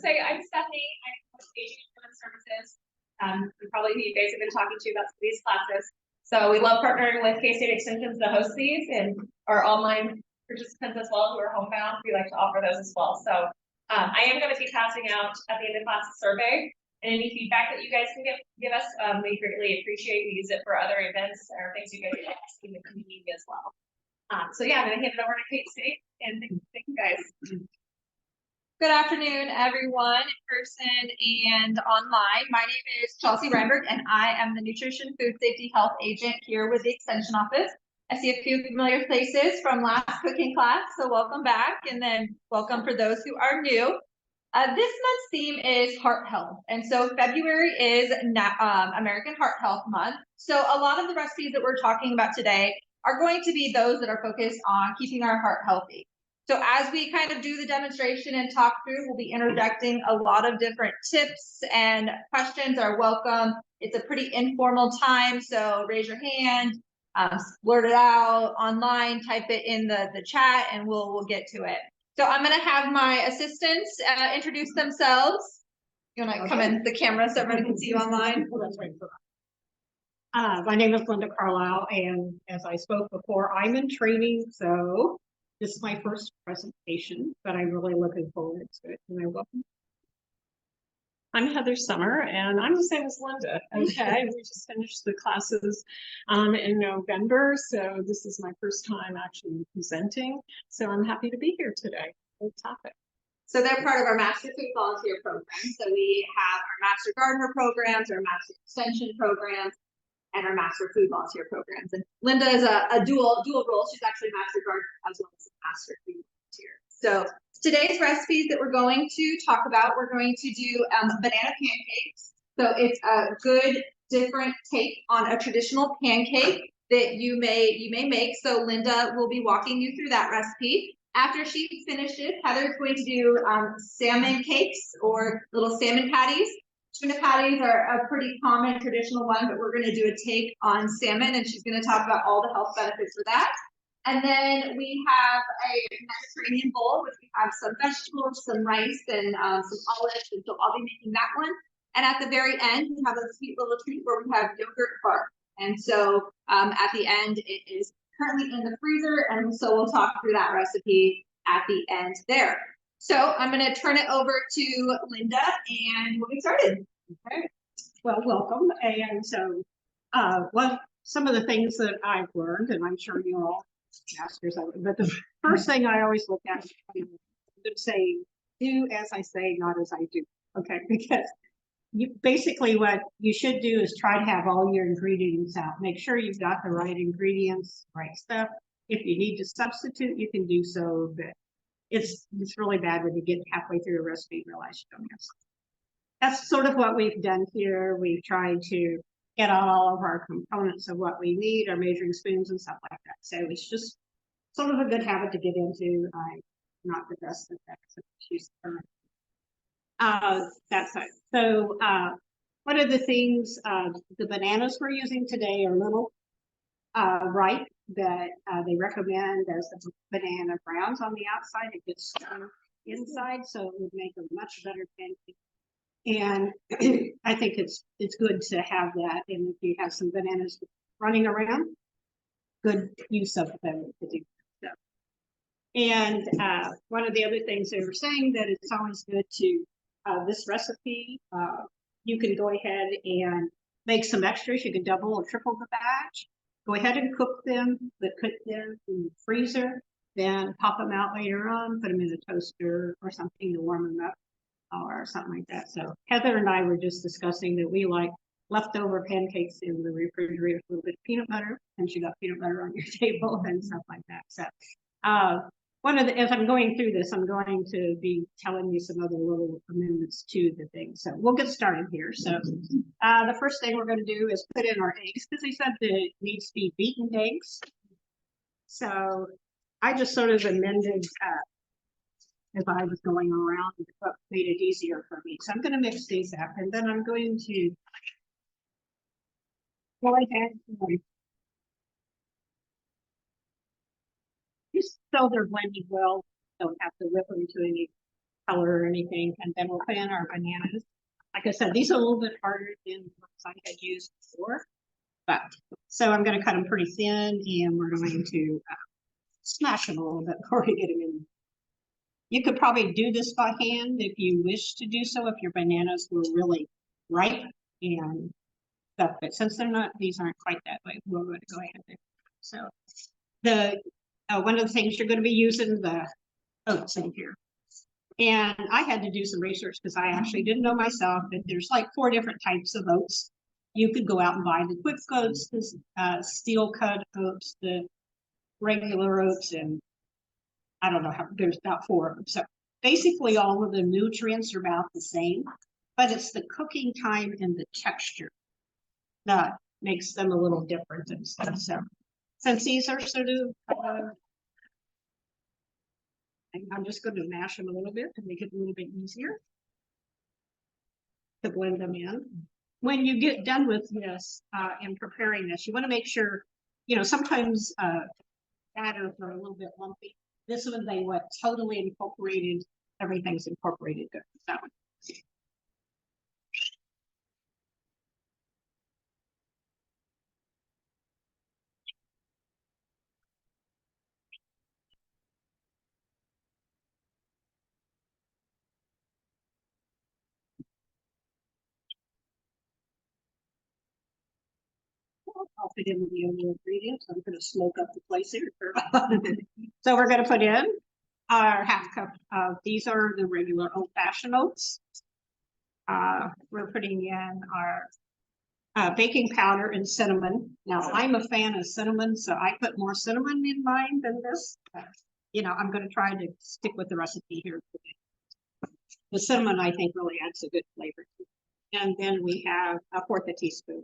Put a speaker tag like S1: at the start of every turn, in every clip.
S1: say I'm Stephanie. I'm with Aging and Human Services. Probably you guys have been talking to about these classes. So we love partnering with K-State Extensions to host these, and our online participants as well who are homebound. We like to offer those as well. So I am going to be passing out at the end of class a survey, and any feedback that you guys can give us, we greatly appreciate. We use it for other events or things you guys like in the community as well. So yeah, I'm going to hand it over to K-State, and thank you guys.
S2: Good afternoon, everyone, in person and online. My name is Chelsea Reinberg, and I am the Nutrition, Food Safety, Health Agent here with the Extension Office. I see a few familiar faces from last cooking class, so welcome back, and then welcome for those who are new. This month's theme is heart health, and so February is American Heart Health Month. So a lot of the recipes that we're talking about today are going to be those that are focused on keeping our heart healthy. So as we kind of do the demonstration and talk through, we'll be interjecting a lot of different tips, and questions are welcome. It's a pretty informal time, so raise your hand, blurt it out online, type it in the chat, and we'll get to it. So I'm going to have my assistants introduce themselves. You want to come in the camera so everybody can see you online?
S3: My name is Linda Carlisle, and as I spoke before, I'm in training, so this is my first presentation, but I'm really looking forward to it. And I welcome.
S4: I'm Heather Summer, and I'm the same as Linda. Okay, we just finished the classes in November, so this is my first time actually presenting. So I'm happy to be here today. Great topic.
S2: So they're part of our Master Food Volunteer program. So we have our Master Gardener programs, our Master Extension programs, and our Master Food Volunteer programs. And Linda is a dual role. She's actually a Master Gardener as well as a Master Food Volunteer. So today's recipes that we're going to talk about, we're going to do banana pancakes. So it's a good different take on a traditional pancake that you may make. So Linda will be walking you through that recipe. After she finishes, Heather's going to do salmon cakes or little salmon patties. Tuna patties are a pretty common traditional one, but we're going to do a take on salmon, and she's going to talk about all the health benefits for that. And then we have a Mediterranean bowl, which we have some vegetables, some rice, and some olives, and so I'll be making that one. And at the very end, we have a sweet little treat where we have yogurt bark. And so at the end, it is currently in the freezer, and so we'll talk through that recipe at the end there. So I'm going to turn it over to Linda, and we'll get started.
S3: Okay. Well, welcome. And so, some of the things that I've learned, and I'm sure you're all masters of it, but the first thing I always look at is saying, do as I say, not as I do. Okay, because basically what you should do is try to have all your ingredients out. Make sure you've got the right ingredients, right stuff. If you need to substitute, you can do so, but it's really bad when you get halfway through a recipe and realize you don't have something. That's sort of what we've done here. We've tried to get out all of our components of what we need, our measuring spoons and stuff like that. So it's just sort of a good habit to get into. I'm not the best at that, so she's that's it. So one of the things, the bananas we're using today are little ripe that they recommend as the banana browns on the outside. It gets inside, so it would make a much better pancake. And I think it's good to have that. And if you have some bananas running around, good use of them to do stuff. And one of the other things they were saying that it's always good to this recipe. You can go ahead and make some extras. You can double or triple the batch. Go ahead and cook them, but cook them in the freezer. Then pop them out later on. Put them in a toaster or something to warm them up, or something like that. So Heather and I were just discussing that we like leftover pancakes in the refrigerator with a little bit of peanut butter, and she got peanut butter on your table and stuff like that. So as I'm going through this, I'm going to be telling you some other little amendments to the thing. So we'll get started here. So the first thing we're going to do is put in our eggs, because they said that it needs to be beaten eggs. So I just sort of amended as I was going around, what made it easier for me. So I'm going to mix these up, and then I'm going to go ahead and just so they're blended well. Don't have to whip them to any color or anything, and then we'll put in our bananas. Like I said, these are a little bit harder than the ones I had used before. But, so I'm gonna cut them pretty thin, and we're going to smash them a little bit before we get them in. You could probably do this by hand if you wish to do so, if your bananas were really ripe and stuff, but since they're not, these aren't quite that way, we're going to go ahead and so the one of the things you're going to be using the oats in here. And I had to do some research because I actually didn't know myself that there's like 4 different types of oats. You could go out and buy the quick oats, the steel cut oats, the regular oats, and I don't know how, there's about 4 of them. So basically all of the nutrients are about the same, but it's the cooking time and the texture that makes them a little different and stuff. So since these are sort of, I'm just going to mash them a little bit to make it a little bit easier to blend them in. When you get done with this and preparing this, you want to make sure, you know, sometimes batters are a little bit lumpy. This one, they went totally incorporated. Everything's incorporated good. So. I'll put in the other ingredients. I'm going to smoke up the place here for about a minute. So we're going to put in our half cup of, these are the regular old-fashioned oats. We're putting in our baking powder and cinnamon. Now, I'm a fan of cinnamon, so I put more cinnamon in mine than this. You know, I'm going to try to stick with the recipe here today. The cinnamon, I think, really adds a good flavor. And then we have 1/4 teaspoon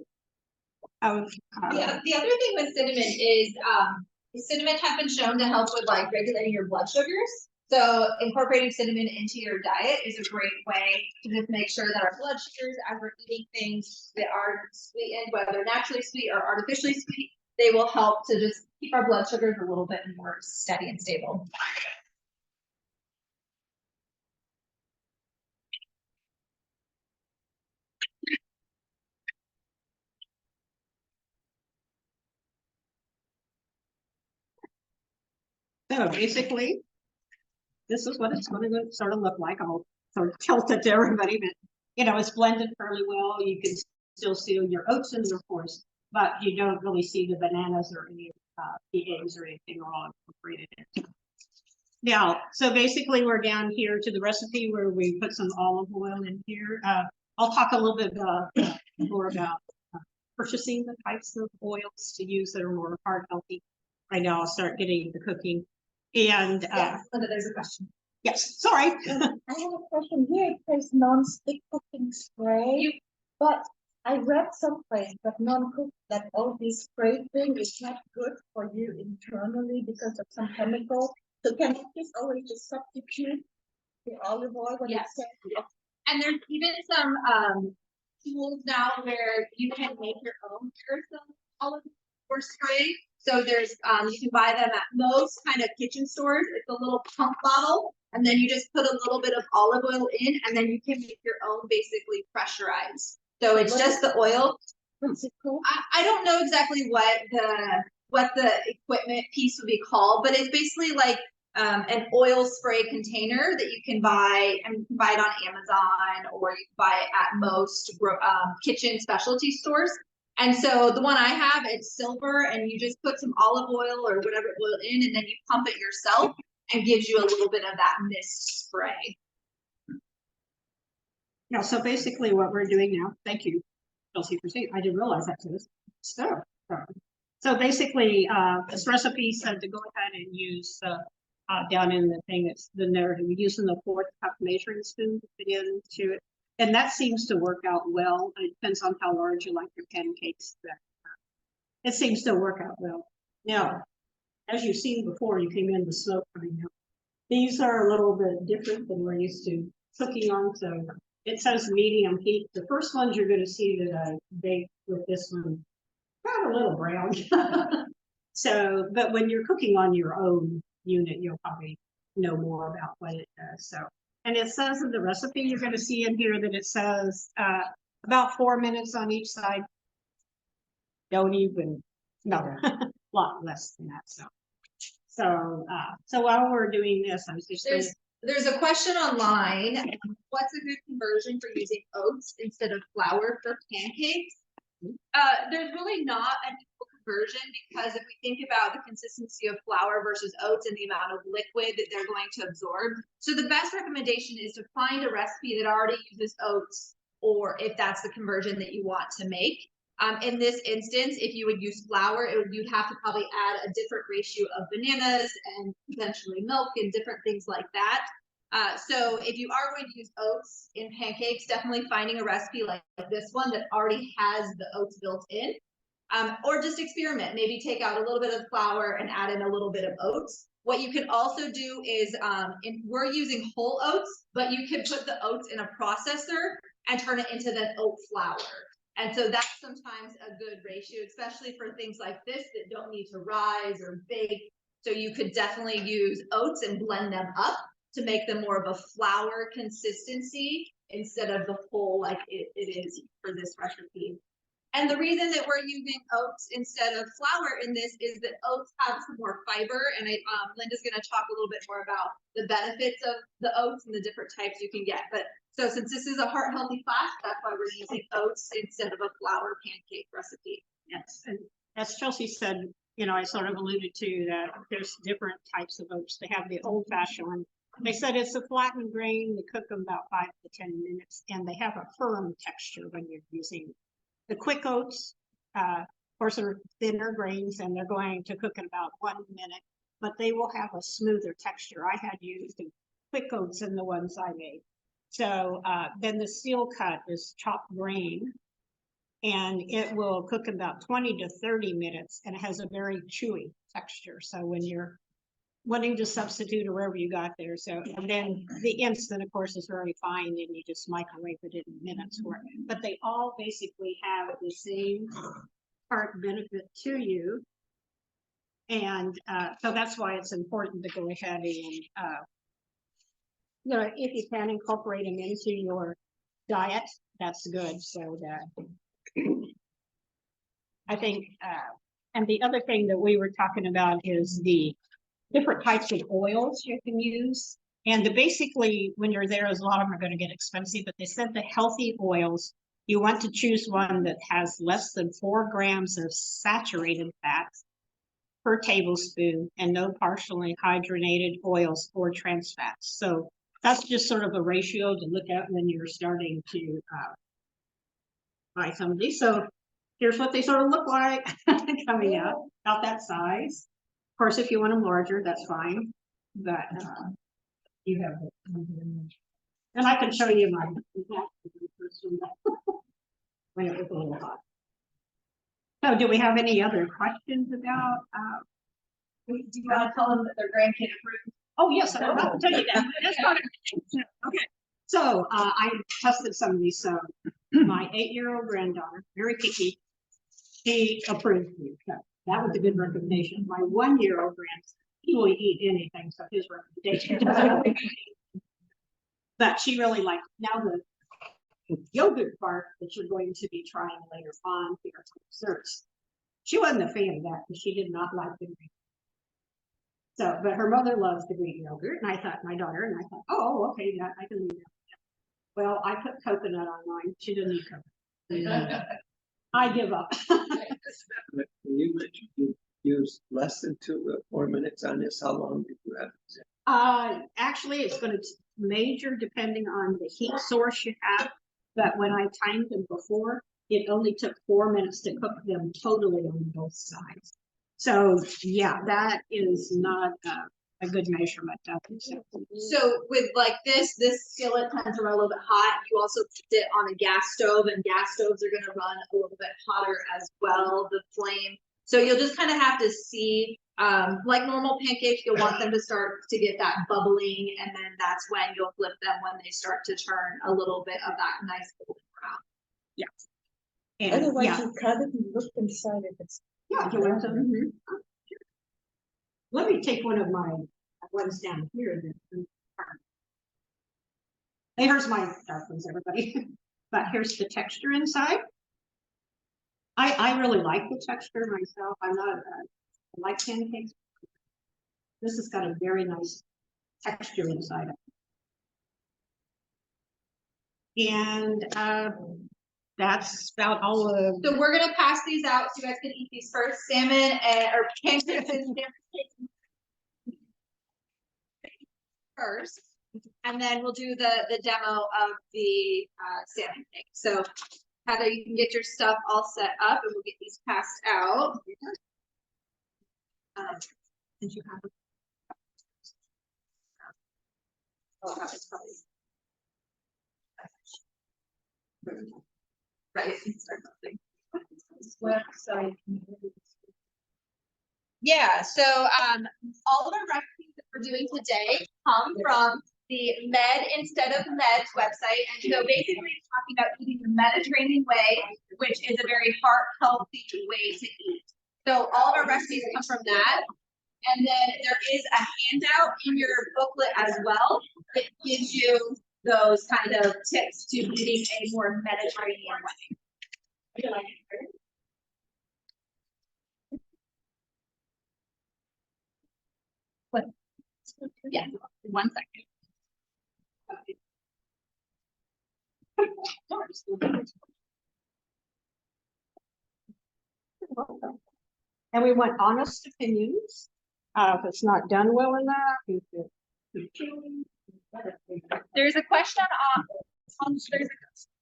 S3: of
S2: The other thing with cinnamon is cinnamon has been shown to help with like regulating your blood sugars. So incorporating cinnamon into your diet is a great way to just make sure that our blood sugars, as we're eating things that are sweetened, whether naturally sweet or artificially sweet, they will help to just keep our blood sugars a little bit more steady and stable.
S3: So basically, this is what it's going to sort of look like. I'll sort of tilt it to everybody, but you know, it's blended fairly well. You can still see your oats in there, of course, but you don't really see the bananas or any the eggs or anything are all incorporated in. Now, so basically we're down here to the recipe where we put some olive oil in here. I'll talk a little bit more about purchasing the types of oils to use that are more heart healthy. Right now I'll start getting the cooking. And
S2: Yes, there's a question.
S3: yes, sorry.
S5: I have a question here. It says non-stick cooking spray, but I read someplace that non-cook, that all this spray thing is not good for you internally because of some chemical. So can you please always just substitute the olive oil when
S2: Yes.
S5: it's set?
S2: And there's even some tools now where you can make your own aerosol olive oil spray. So there's you can buy them at most kind of kitchen stores. It's a little pump bottle, and then you just put a little bit of olive oil in, and then you can make your own basically pressurized. So it's just the oil.
S5: What's it called?
S2: I don't know exactly what the equipment piece would be called, but it's basically like an oil spray container that you can buy, and you can buy it on Amazon, or you can buy it at most kitchen specialty stores. And so the one I have, it's silver, and you just put some olive oil or whatever oil in, and then you pump it yourself, and gives you a little bit of that mist spray.
S3: Yeah, so basically what we're doing now, thank you, Chelsea, for saying, I didn't realize that to this stuff. So basically, this recipe said to go ahead and use down in the thing, it's the narrative, we're using the 4th cup measuring spoon to put into it. And that seems to work out well. It depends on how large you like your pancakes. It seems to work out well. Now, as you've seen before, you came in the smoke coming out. These are a little bit different than we're used to cooking on. So it says medium heat. The first ones you're going to see that I baked with this one got a little brown. So, but when you're cooking on your own unit, you'll probably know more about what it does. So And it says in the recipe, you're gonna see in here that it says, about 4 minutes on each side. Don't even, no, a lot less than that, so. So while we're doing this, I was just.
S2: There's a question online, what's a good conversion for using oats instead of flour for pancakes? There's really not an equal conversion, because if we think about the consistency of flour versus oats and the amount of liquid that they're going to absorb. So the best recommendation is to find a recipe that already uses oats, or if that's the conversion that you want to make. In this instance, if you would use flour, you'd have to probably add a different ratio of bananas and potentially milk and different things like that. So if you are going to use oats in pancakes, definitely finding a recipe like this one that already has the oats built in, or just experiment, maybe take out a little bit of flour and add in a little bit of oats. What you can also do is, we're using whole oats, but you could put the oats in a processor and turn it into the oat flour. And so that's sometimes a good ratio, especially for things like this that don't need to rise or bake. So you could definitely use oats and blend them up to make them more of a flour consistency instead of the whole like it is for this recipe. And the reason that we're using oats instead of flour in this is that oats have some more fiber, and Linda's going to talk a little bit more about the benefits of the oats and the different types you can get. But so since this is a heart healthy class, that's why we're using oats instead of a flour pancake recipe.
S3: Yes, and as Chelsea said, you know, I sort of alluded to that there's different types of oats. They have the old fashioned one. They said it's a flattened grain. They cook them about 5 to 10 minutes, and they have a firm texture when you're using the quick oats. Of course, are thinner grains, and they're going to cook in about 1 minute, but they will have a smoother texture. I had used the quick oats in the ones I made. So then the steel cut is chopped grain, and it will cook about 20 to 30 minutes, and it has a very chewy texture. So when you're wanting to substitute or wherever you got there. So, and then the instant, of course, is very fine, and you just microwave it in minutes for it. But they all basically have the same part benefit to you. And so that's why it's important to go ahead and, you know, if you can incorporate them into your diet, that's good. So that I think, and the other thing that we were talking about is the different types of oils you can use. And basically, when you're there, a lot of them are going to get expensive, but they said the healthy oils, you want to choose one that has less than 4 grams of saturated fats per tablespoon and no partially hydrogenated oils or trans fats. So that's just sort of a ratio to look at when you're starting to buy some of these. So here's what they sort of look like coming out, about that size. Of course, if you want them larger, that's fine, but you have it. And I can show you my when it was a little hot. So do we have any other questions about?
S2: Do you want to tell them that their grandkid approved?
S3: Oh, yes, I'll tell you that. That's part of it. Okay. So I tested some of these. So my 8-year-old granddaughter, very picky, she approved me. So that was a good recommendation. My 1-year-old grandson, he will eat anything, so his recommendation. But she really liked it. Now the yogurt part that you're going to be trying later on here to desserts. She wasn't a fan of that because she did not like the Greek. So, but her mother loves the Greek yogurt, and I thought, my daughter, and I thought, oh, okay, yeah, I can leave that. Well, I put coconut on mine. She didn't eat coconut. I give up.
S6: You mentioned you used less than 2 or 4 minutes on this. How long did you have?
S3: Actually, it's going to major depending on the heat source you have. But when I timed them before, it only took 4 minutes to cook them totally on both sides. So yeah, that is not a good measurement.
S2: So with like this skillet tends to run a little bit hot. You also put it on a gas stove, and gas stoves are going to run a little bit hotter as well, the flame. So you'll just kind of have to see, like normal pancakes, you'll want them to start to get that bubbling, and then that's when you'll flip them when they start to turn a little bit of that nice golden brown.
S3: Yeah. And
S5: Otherwise,
S3: yeah.
S5: you cut it and look inside if it's.
S3: Yeah, you want some? Let me take one of my ones down here. Here's my dark ones, everybody. But here's the texture inside. I really like the texture myself. I'm not, I like pancakes. This has got a very nice texture inside it. And that's about all of.
S2: So we're gonna pass these out so you guys can eat these first. Salmon and or pancakes and salmon cakes first, and then we'll do the demo of the salmon cake. So Heather, you can get your stuff all set up, and we'll get these passed out. Did you have? Oh, it's probably. Right. Website. Yeah, so all of our recipes that we're doing today come from the Med Instead of Meds website. And so basically it's talking about eating the Mediterranean way, which is a very heart healthy way to eat. So all of our recipes come from that. And then there is a handout in your booklet as well that gives you those kind of tips to eating a more Mediterranean way. What? Yeah, 1 second.
S3: And we want honest opinions. If it's not done well enough, if it.
S2: There's a question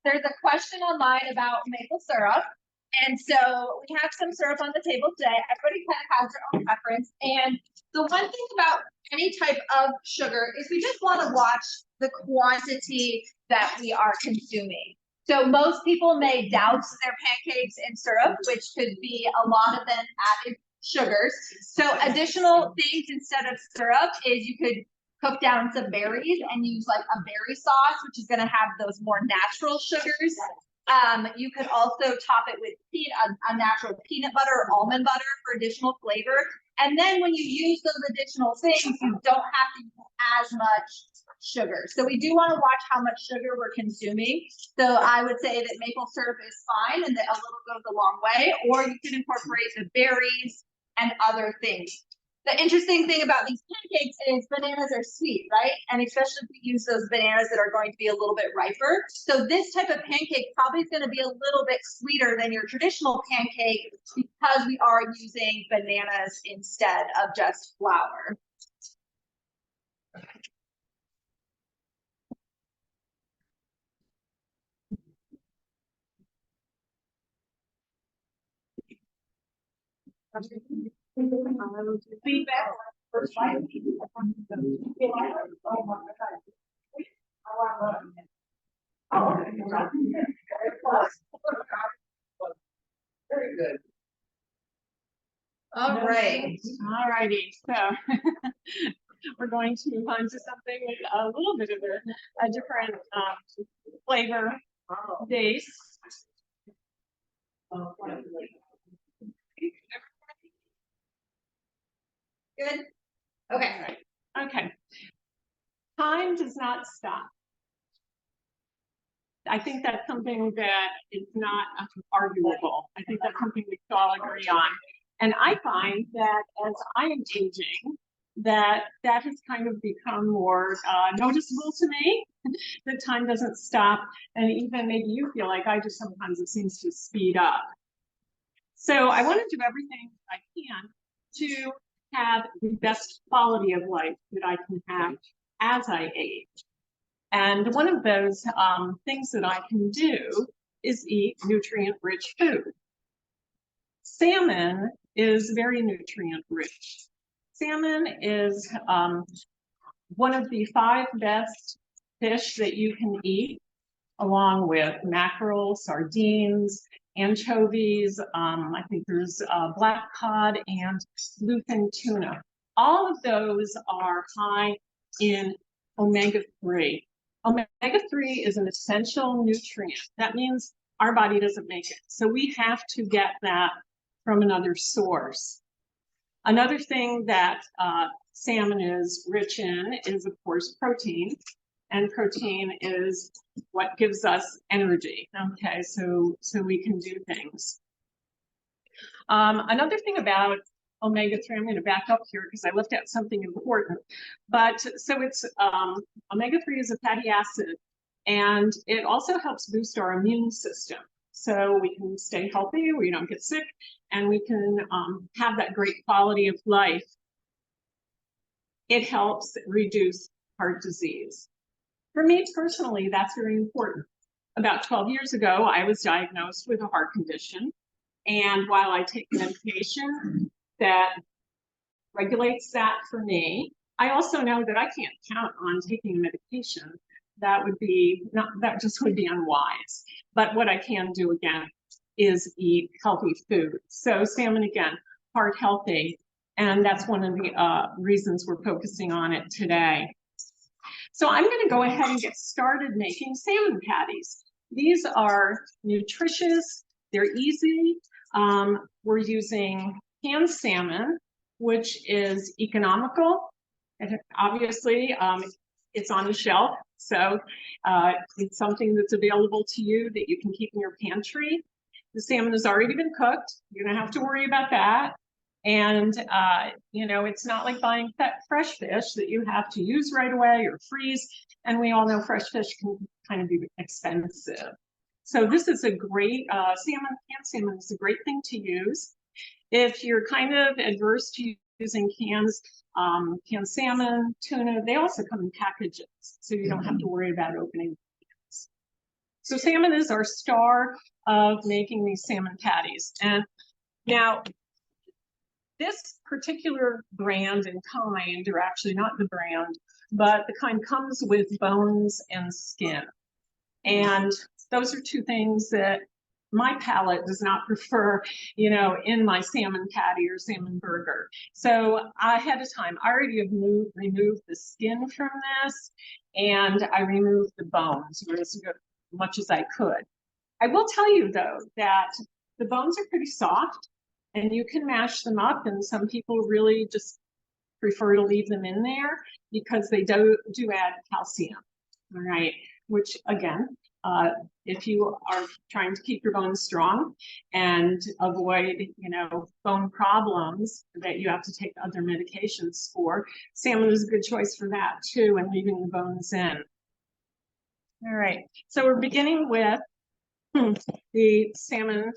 S2: there's a question online about maple syrup. And so we have some syrup on the table today. Everybody kind of has their own preference. And the one thing about any type of sugar is we just want to watch the quantity that we are consuming. So most people may douse their pancakes in syrup, which could be a lot of then added sugars. So additional things instead of syrup is you could cook down some berries and use like a berry sauce, which is going to have those more natural sugars. You could also top it with a natural peanut butter or almond butter for additional flavor. And then when you use those additional things, you don't have to use as much sugar. So we do want to watch how much sugar we're consuming. So I would say that maple syrup is fine and that a little goes a long way, or you can incorporate the berries and other things. The interesting thing about these pancakes is bananas are sweet, right? And especially if we use those bananas that are going to be a little bit riper. So this type of pancake probably is going to be a little bit sweeter than your traditional pancake because we are using bananas instead of just flour. Feedback.
S6: Very good.
S2: All right.
S4: All righty, so we're going to move on to something with a little bit of a different flavor base.
S2: Good. Okay.
S4: Okay. Time does not stop. I think that's something that is not arguable. I think that's something we all agree on. And I find that as I am aging, that has kind of become more noticeable to me. That time doesn't stop. And even maybe you feel like I just sometimes it seems to speed up. So I want to do everything I can to have the best quality of life that I can have as I age. And one of those things that I can do is eat nutrient-rich food. Salmon is very nutrient-rich. Salmon is one of the 5 best fish that you can eat, along with mackerel, sardines, anchovies. I think there's black cod and bluefin tuna. All of those are high in omega-3. Omega-3 is an essential nutrient. That means our body doesn't make it. So we have to get that from another source. Another thing that salmon is rich in is, of course, protein. and protein is what gives us energy. Okay, so we can do things. Another thing about omega-3, I'm going to back up here because I left out something important. But so it's omega-3 is a fatty acid, and it also helps boost our immune system. So we can stay healthy, we don't get sick, and we can have that great quality of life. It helps reduce heart disease. For me personally, that's very important. About 12 years ago, I was diagnosed with a heart condition. And while I take medication that regulates that for me, I also know that I can't count on taking medication. That just would be unwise. But what I can do again is eat healthy food. So salmon again, heart healthy. And that's one of the reasons we're focusing on it today. So I'm going to go ahead and get started making salmon patties. These are nutritious, they're easy. We're using canned salmon, which is economical. And obviously, it's on the shelf, so it's something that's available to you that you can keep in your pantry. The salmon has already been cooked. You don't have to worry about that. And, you know, it's not like buying fresh fish that you have to use right away or freeze. And we all know fresh fish can kind of be expensive. So this is a great, canned salmon is a great thing to use. If you're kind of adverse to using canned salmon, tuna, they also come in packages, so you don't have to worry about opening cans. So salmon is our star of making these salmon patties. And now, this particular brand and kind, or actually not the brand, but the kind comes with bones and skin. And those are two things that my palate does not prefer, you know, in my salmon patty or salmon burger. So ahead of time, I already have removed the skin from this, and I removed the bones as much as I could. I will tell you though that the bones are pretty soft, and you can mash them up, and some people really just prefer to leave them in there because they do add calcium, all right? Which again, if you are trying to keep your bones strong and avoid, you know, bone problems that you have to take other medications for, salmon is a good choice for that too, and leaving the bones in. All right, so we're beginning with the salmon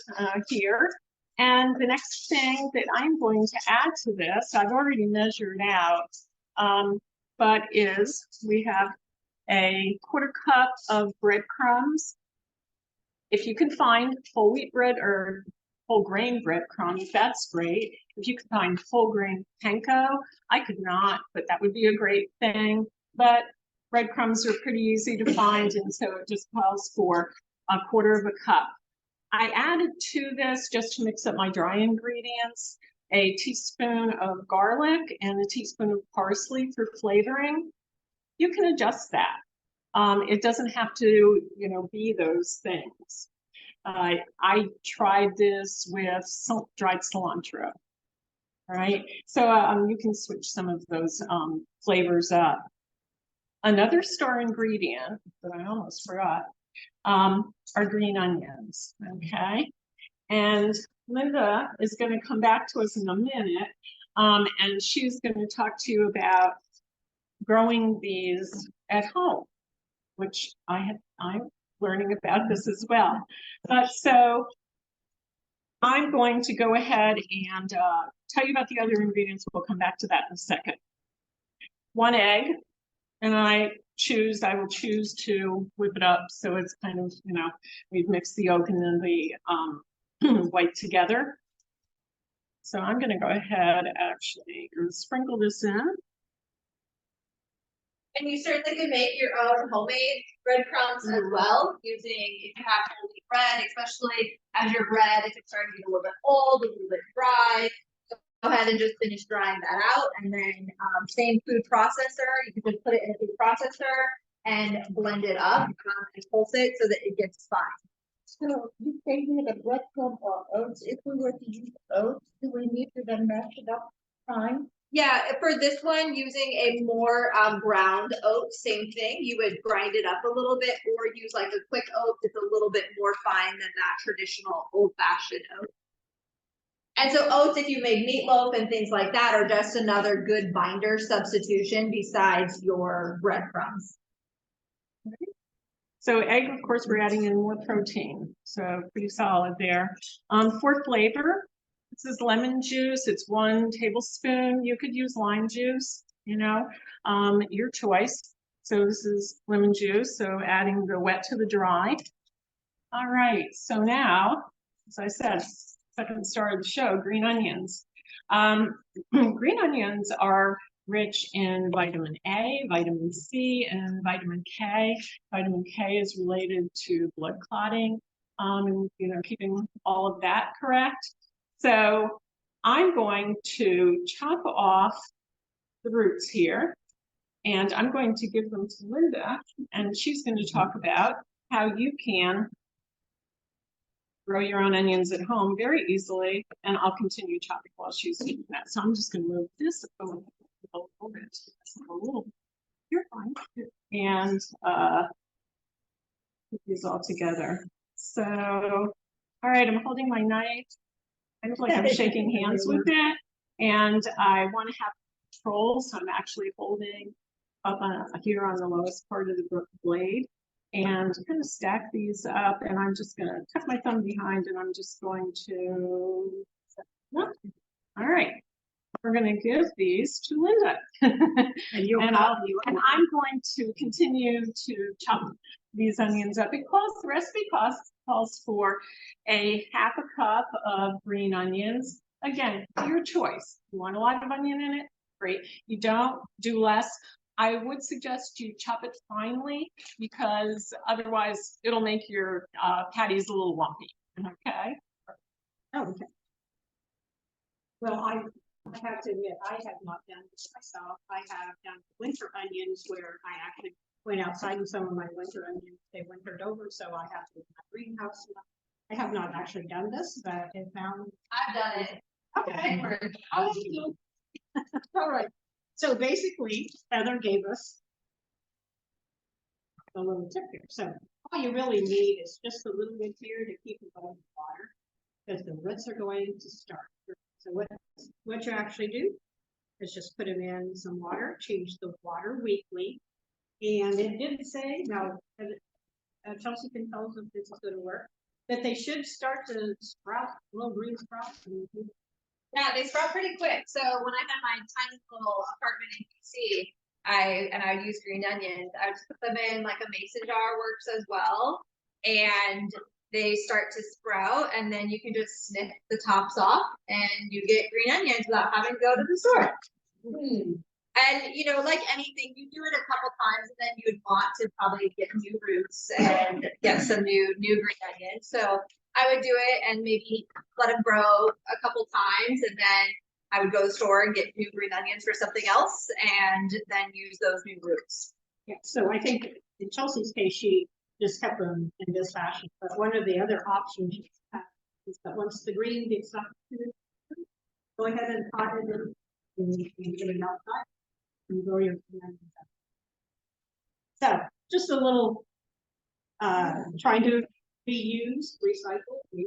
S4: here. And the next thing that I'm going to add to this, I've already measured out, but is we have a 1/4 cup of breadcrumbs. If you can find whole wheat bread or whole grain breadcrumbs, that's great. If you can find whole grain panko, I could not, but that would be a great thing. But breadcrumbs are pretty easy to find, and so it just calls for a 1/4 cup. I added to this, just to mix up my dry ingredients, a teaspoon of garlic and a teaspoon of parsley for flavoring. You can adjust that. It doesn't have to, you know, be those things. I tried this with dried cilantro, right? So you can switch some of those flavors up. Another star ingredient that I almost forgot are green onions, okay? And Linda is going to come back to us in a minute, and she's going to talk to you about growing these at home, which I'm learning about this as well. But so I'm going to go ahead and tell you about the other ingredients. We'll come back to that in a second. 1 egg, and I will choose to whip it up so it's kind of, you know, we've mixed the yolk and then the white together. So I'm going to go ahead actually and sprinkle this in.
S2: And you certainly can make your own homemade breadcrumbs as well, using, if you have whole wheat bread, especially as your bread, if it's starting to get a little bit old, a little bit dry, go ahead and just finish drying that out. And then same food processor, you can just put it in a food processor and blend it up and pulse it so that it gets fine.
S5: So you say here the breadcrumb or oats, if we were to use oats, do we need to then mash it up fine
S2: Yeah, for this one, using a more ground oat, same thing. You would grind it up a little bit or use like a quick oat that's a little bit more fine than that traditional old-fashioned oat. And so oats, if you make meatloaf and things like that, are just another good binder substitution besides your breadcrumbs.
S4: So egg, of course, we're adding in more protein, so pretty solid there. For flavor, this is lemon juice. It's 1 tablespoon. You could use lime juice, you know, your choice. So this is lemon juice. So adding the wet to the dry. All right. So now, as I said, second star of the show, green onions. Green onions are rich in vitamin A, vitamin C, and vitamin K. Vitamin K is related to blood clotting, and keeping all of that correct. So I'm going to chop off the roots here, and I'm going to give them to Linda, and she's going to talk about how you can grow your own onions at home very easily, and I'll continue chopping while she's doing that. So I'm just going to move this over a little bit. A little. You're fine. And put these all together. So, all right, I'm holding my knife. I look like I'm shaking hands with it, and I want to have control, so I'm actually holding up here on the lowest part of the blade. And kind of stack these up, and I'm just gonna tuck my thumb behind, and I'm just going to, all right, we're gonna give these to Linda. and I'm going to continue to chop these onions up. The recipe calls for a ½ cup of green onions. Again, your choice. You want a lot of onion in it? Great. You don't, do less. I would suggest you chop it finely because otherwise it'll make your patties a little lumpy. Okay.
S3: Oh, okay. Well, I have to admit, I have not done this myself. I have done winter onions where I actually went outside and some of my winter onions, they wintered over, so I have to do my greenhouse. I have not actually done this, but I found.
S2: I've done it.
S3: Okay. All right. So basically, Heather gave us a little tip here. So all you really need is just a little bit here to keep it above the water, because the roots are going to start. So what you actually do is just put them in some water, change the water weekly. And it did say, now Chelsea can tell us if this is going to work, that they should start to sprout, little green sprouts.
S2: Yeah, they sprout pretty quick. So when I had my tiny little apartment in DC, I would use green onions. I would just put them in like a mason jar works as well. And they start to sprout, and then you can just snip the tops off and you get green onions without having to go to the store. And like anything, you do it a couple times and then you would want to probably get new roots and get some new green onions. So I would do it and maybe let them grow a couple times, and then I would go to the store and get new green onions for something else and then use those new roots.
S3: Yeah, so I think in Chelsea's case, she just kept them in this fashion. But one of the other options you have is that once the green gets up, go ahead and pot it in and get it outside and grow your green onions up. So just a little trying to be used, recycled.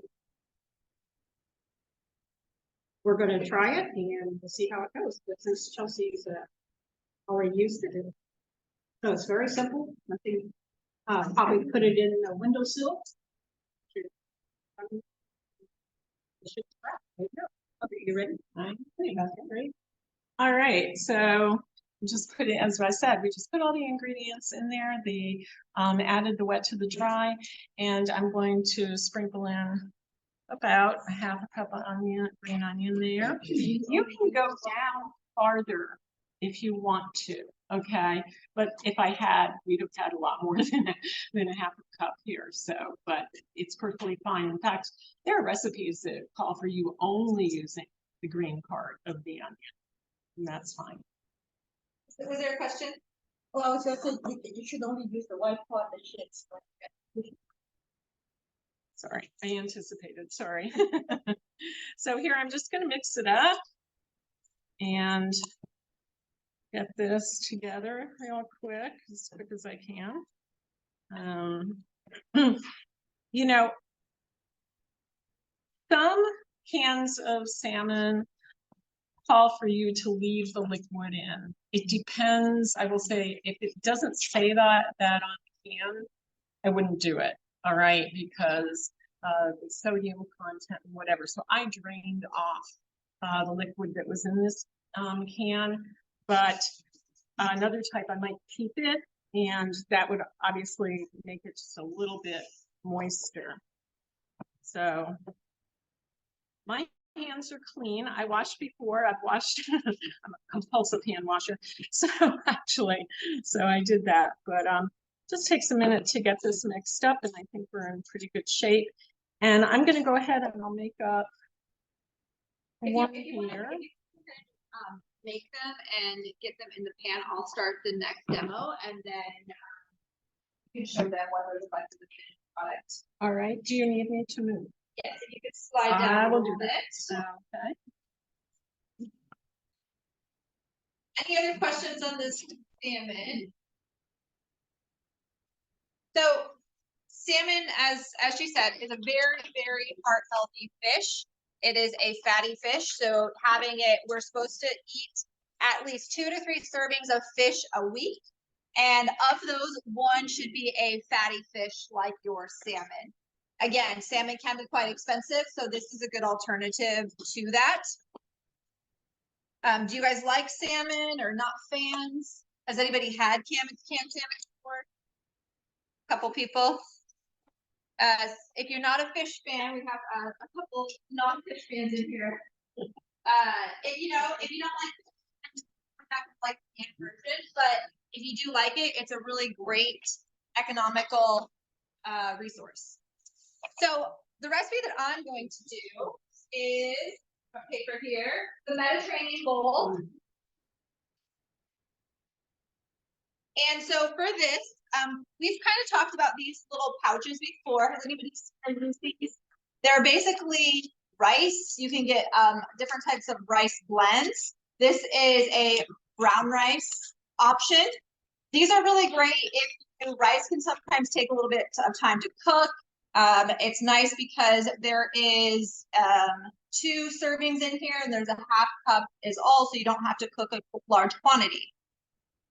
S3: We're going to try it and we'll see how it goes. But since Chelsea's already used it, so it's very simple. Nothing. Probably put it in the windowsill. Okay, you ready?
S4: Okay. All right. So just put it, as I said, we just put all the ingredients in there. The added the wet to the dry, and I'm going to sprinkle in about a ½ cup of green onion there. You can go down farther if you want to, okay? But if I had, we'd have had a lot more than a ½ cup here. So, but it's perfectly fine. In fact, there are recipes that call for you only using the green part of the onion, and that's fine.
S2: Was there a question?
S5: Well, I was just saying you should only use the white part that shits.
S4: Sorry, I anticipated, sorry. So here, I'm just gonna mix it up. and get this together real quick as I can. You know, some cans of salmon call for you to leave the liquid in. It depends. I will say, if it doesn't say that on the can, I wouldn't do it. All right, because the sodium content and whatever. So I drained off the liquid that was in this can, but another type I might keep it, and that would obviously make it just a little bit moister. So my hands are clean. I washed before. I've washed. I'm a compulsive hand washer. So actually, I did that. But just takes a minute to get this mixed up, and I think we're in pretty good shape. And I'm going to go ahead and I'll make up one here.
S2: Make them and get them in the pan. I'll start the next demo, and then you can show them what those like the finished product.
S4: All right. Do you need me to move?
S2: Yes, if you could slide down
S4: I
S2: a
S4: will
S2: little
S4: do
S2: bit.
S4: Okay.
S2: Any other questions on this salmon? So salmon, as she said, is a very, very heart healthy fish. It is a fatty fish, so having it, we're supposed to eat at least 2 to 3 servings of fish a week. And of those, one should be a fatty fish like your salmon. Again, salmon can be quite expensive, so this is a good alternative to that. Do you guys like salmon or not fans? Has anybody had canned salmon before? A couple people. If you're not a fish fan, we have a couple non-fish fans in here. If you don't like the canned version, but if you do like it, it's a really great economical resource. So the recipe that I'm going to do is paper here, the Mediterranean bowl. And so for this, we've kind of talked about these little pouches before. Has anybody seen these? They're basically rice. You can get different types of rice blends. This is a brown rice option. These are really great if rice can sometimes take a little bit of time to cook. It's nice because there is 2 servings in here, and there's a half cup is all, so you don't have to cook a large quantity.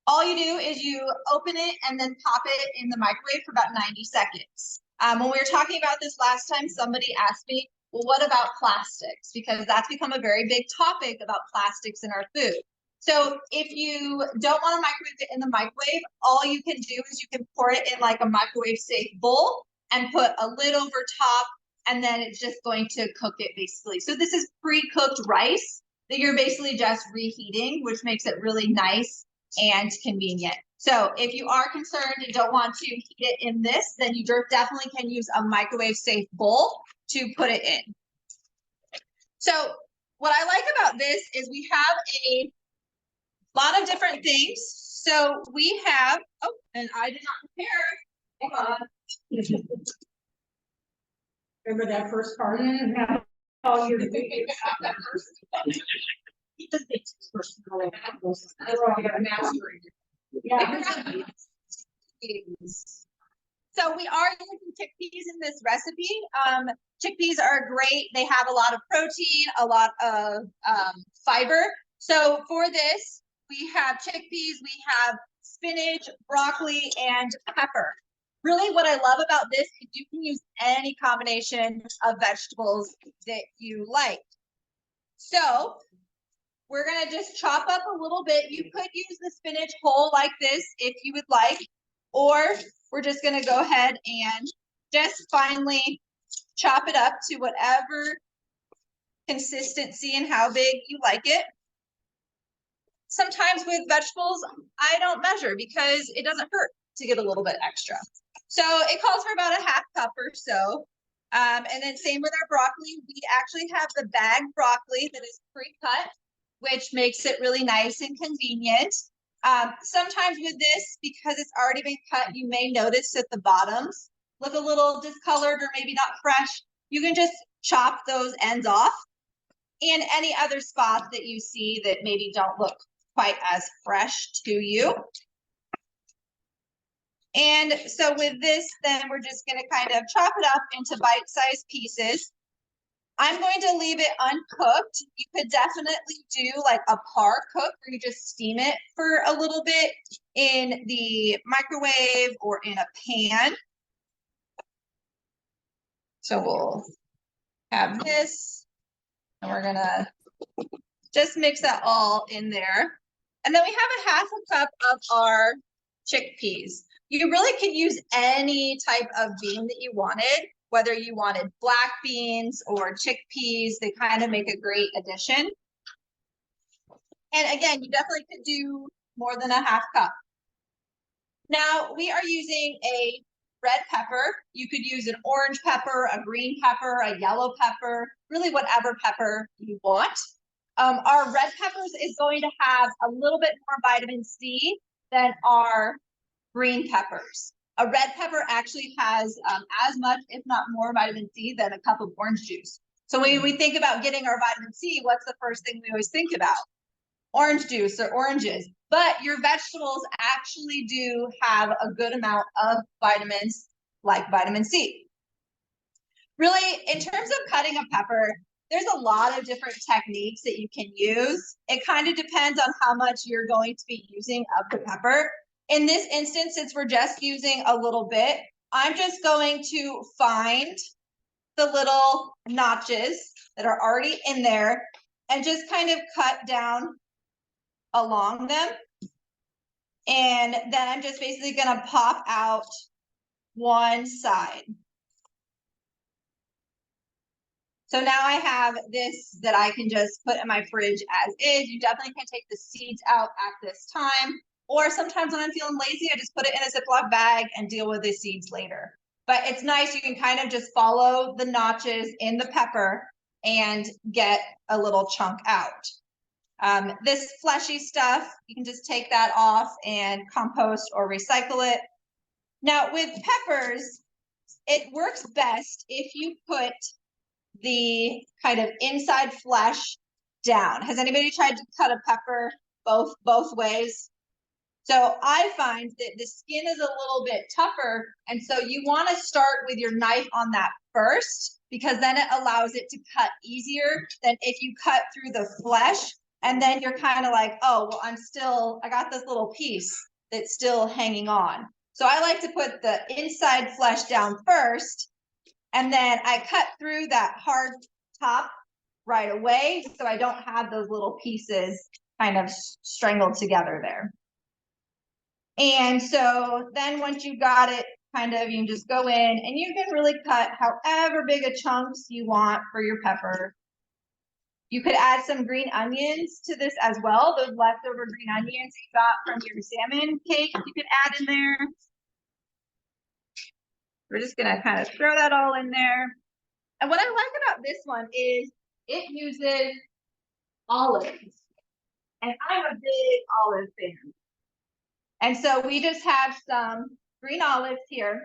S2: All you do is you open it and then pop it in the microwave for about 90 seconds. When we were talking about this last time, somebody asked me, well, what about plastics? Because that's become a very big topic about plastics in our food. So if you don't want to microwave it in the microwave, all you can do is you can pour it in like a microwave safe bowl and put a lid over top, and then it's just going to cook it basically. So this is pre-cooked rice that you're basically just reheating, which makes it really nice and convenient. So if you are concerned and don't want to heat it in this, then you definitely can use a microwave safe bowl to put it in. So what I like about this is we have a lot of different things. So we have, oh, and I did not prepare. Hang on.
S3: Remember that first part? Oh, you're that first.
S2: So we are using chickpeas in this recipe. Chickpeas are great. They have a lot of protein, a lot of fiber. So for this, we have chickpeas, we have spinach, broccoli, and pepper. Really what I love about this is you can use any combination of vegetables that you like. So we're gonna just chop up a little bit. You could use the spinach whole like this if you would like, or we're just gonna go ahead and just finely chop it up to whatever consistency and how big you like it. Sometimes with vegetables, I don't measure because it doesn't hurt to get a little bit extra. So it calls for about a half cup or so. And then same with our broccoli. We actually have the bagged broccoli that is pre-cut, which makes it really nice and convenient. Sometimes with this, because it's already been cut, you may notice that the bottoms look a little discolored or maybe not fresh. You can just chop those ends off. and any other spots that you see that maybe don't look quite as fresh to you. And so with this, then we're just gonna kind of chop it up into bite-sized pieces. I'm going to leave it uncooked. You could definitely do like a par cook where you just steam it for a little bit in the microwave or in a pan. So we'll have this, and we're gonna just mix that all in there. And then we have a half a cup of our chickpeas. You really could use any type of bean that you wanted, whether you wanted black beans or chickpeas. They kind of make a great addition. And again, you definitely could do more than a half cup. Now we are using a red pepper. You could use an orange pepper, a green pepper, a yellow pepper, really whatever pepper you want. Our red peppers is going to have a little bit more vitamin C than our green peppers. A red pepper actually has as much, if not more, vitamin C than a cup of orange juice. So when we think about getting our vitamin C, what's the first thing we always think about? Orange juice or oranges. But your vegetables actually do have a good amount of vitamins like vitamin C. Really, in terms of cutting a pepper, there's a lot of different techniques that you can use. It kind of depends on how much you're going to be using of the pepper. In this instance, since we're just using a little bit, I'm just going to find the little notches that are already in there and just kind of cut down along them. And then I'm just basically gonna pop out one side. So now I have this that I can just put in my fridge as is. You definitely can take the seeds out at this time. Or sometimes when I'm feeling lazy, I just put it in a Ziploc bag and deal with the seeds later. But it's nice, you can kind of just follow the notches in the pepper and get a little chunk out. This fleshy stuff, you can just take that off and compost or recycle it. Now with peppers, it works best if you put the kind of inside flesh down. Has anybody tried to cut a pepper both ways? So I find that the skin is a little bit tougher, and so you want to start with your knife on that first, because then it allows it to cut easier than if you cut through the flesh and then you're kind of like, oh, well, I got this little piece that's still hanging on. So I like to put the inside flesh down first, and then I cut through that hard top right away, so I don't have those little pieces kind of strangled together there. And so then once you got it, kind of, you can just go in and you can really cut however big a chunks you want for your pepper. You could add some green onions to this as well. Those leftover green onions you got from your salmon cake, you could add in there. We're just gonna kind of throw that all in there. And what I like about this one is it uses olives. And I'm a big olive fan. And so we just have some green olives here.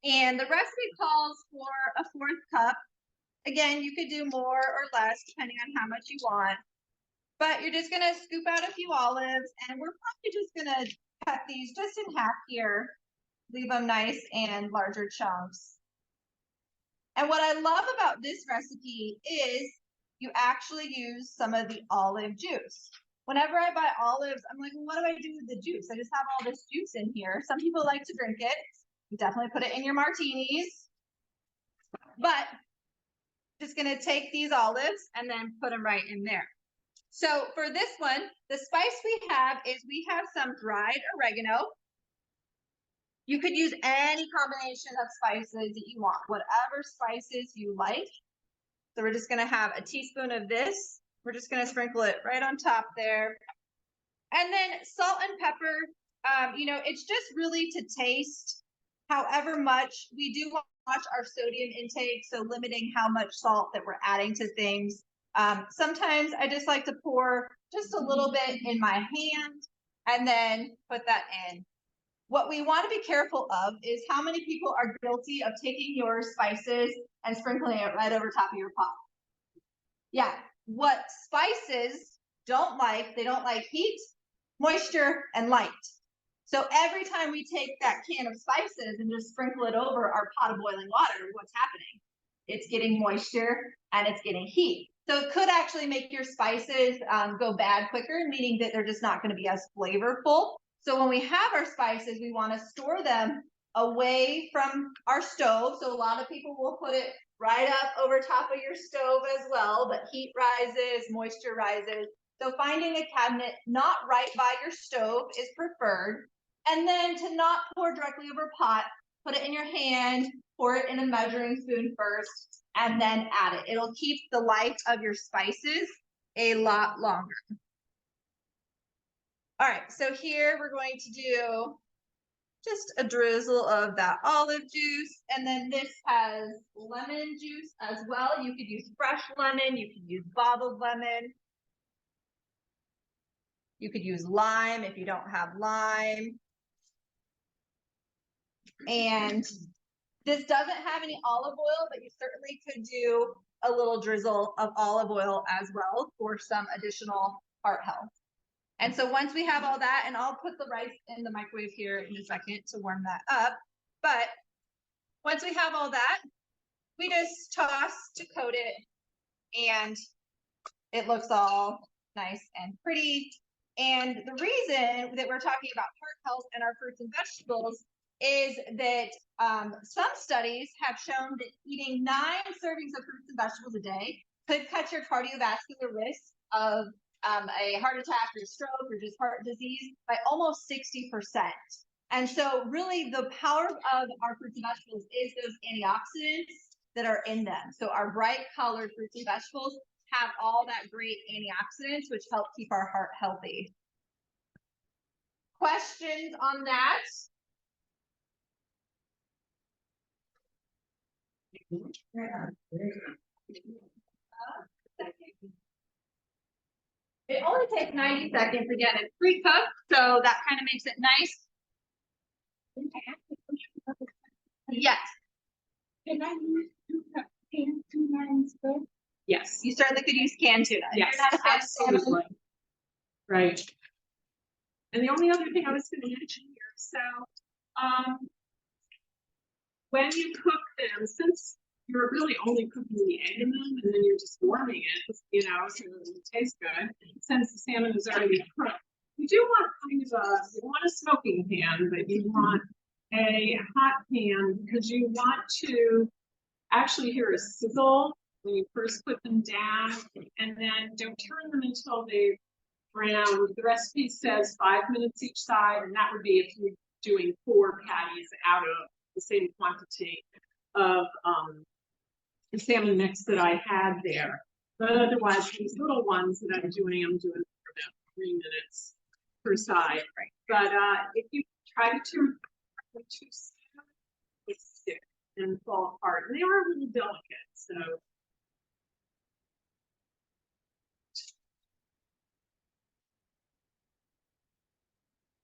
S2: And the recipe calls for a 1/4 cup. Again, you could do more or less depending on how much you want. But you're just gonna scoop out a few olives, and we're probably just gonna cut these just in half here. Leave them nice and larger chunks. And what I love about this recipe is you actually use some of the olive juice. Whenever I buy olives, I'm like, well, what do I do with the juice? I just have all this juice in here. Some people like to drink it. You definitely put it in your martinis. But just gonna take these olives and then put them right in there. So for this one, the spice we have is we have some dried oregano. You could use any combination of spices that you want, whatever spices you like. So we're just gonna have a teaspoon of this. We're just gonna sprinkle it right on top there. And then salt and pepper, you know, it's just really to taste. However much, we do watch our sodium intake, so limiting how much salt that we're adding to things. Sometimes I just like to pour just a little bit in my hand and then put that in. What we want to be careful of is how many people are guilty of taking your spices and sprinkling it right over top of your pot. Yeah, what spices don't like, they don't like heat, moisture, and light. So every time we take that can of spices and just sprinkle it over our pot of boiling water, what's happening? It's getting moisture and it's getting heat. So it could actually make your spices go bad quicker, meaning that they're just not going to be as flavorful. So when we have our spices, we want to store them away from our stove. So a lot of people will put it right up over top of your stove as well, but heat rises, moisture rises. So finding a cabinet not right by your stove is preferred. And then to not pour directly over pot, put it in your hand, pour it in a measuring spoon first, and then add it. It'll keep the life of your spices a lot longer. All right, so here we're going to do just a drizzle of that olive juice. And then this has lemon juice as well. You could use fresh lemon, you could use bottled lemon. You could use lime if you don't have lime. And this doesn't have any olive oil, but you certainly could do a little drizzle of olive oil as well for some additional heart health. And so once we have all that, and I'll put the rice in the microwave here in a second to warm that up. But once we have all that, we just toss to coat it and it looks all nice and pretty. And the reason that we're talking about heart health and our fruits and vegetables is that some studies have shown that eating 9 servings of fruits and vegetables a day could cut your cardiovascular risk of a heart attack or stroke or just heart disease by almost 60%. And so really the power of our fruits and vegetables is those antioxidants that are in them. So our bright colored fruits and vegetables have all that great antioxidants, which help keep our heart healthy. Questions on that? It only takes 90 seconds. Again, it's pre-cooked, so that kind of makes it nice. Yes.
S5: Can I use canned tuna instead?
S4: Yes.
S2: You certainly could use canned tuna.
S4: Yes,
S2: You're not a fan of salmon.
S4: absolutely. Right. And the only other thing I was going to mention here, so when you cook them, since you're really only cooking the egg in them and then you're just warming it, you know, so it will taste good, since the salmon is already cooked, you do want kind of you want a smoking pan, but you want a hot pan because you want to actually hear a sizzle when you first put them down, and then don't turn them until they've browned. The recipe says 5 minutes each side, and that would be if you're doing 4 patties out of the same quantity of the salmon mix that I had there. But otherwise, these little ones that I'm doing for about 3 minutes per side. Right. But if you try to turn them too soon, it's stick and fall apart. And they are a little delicate, so.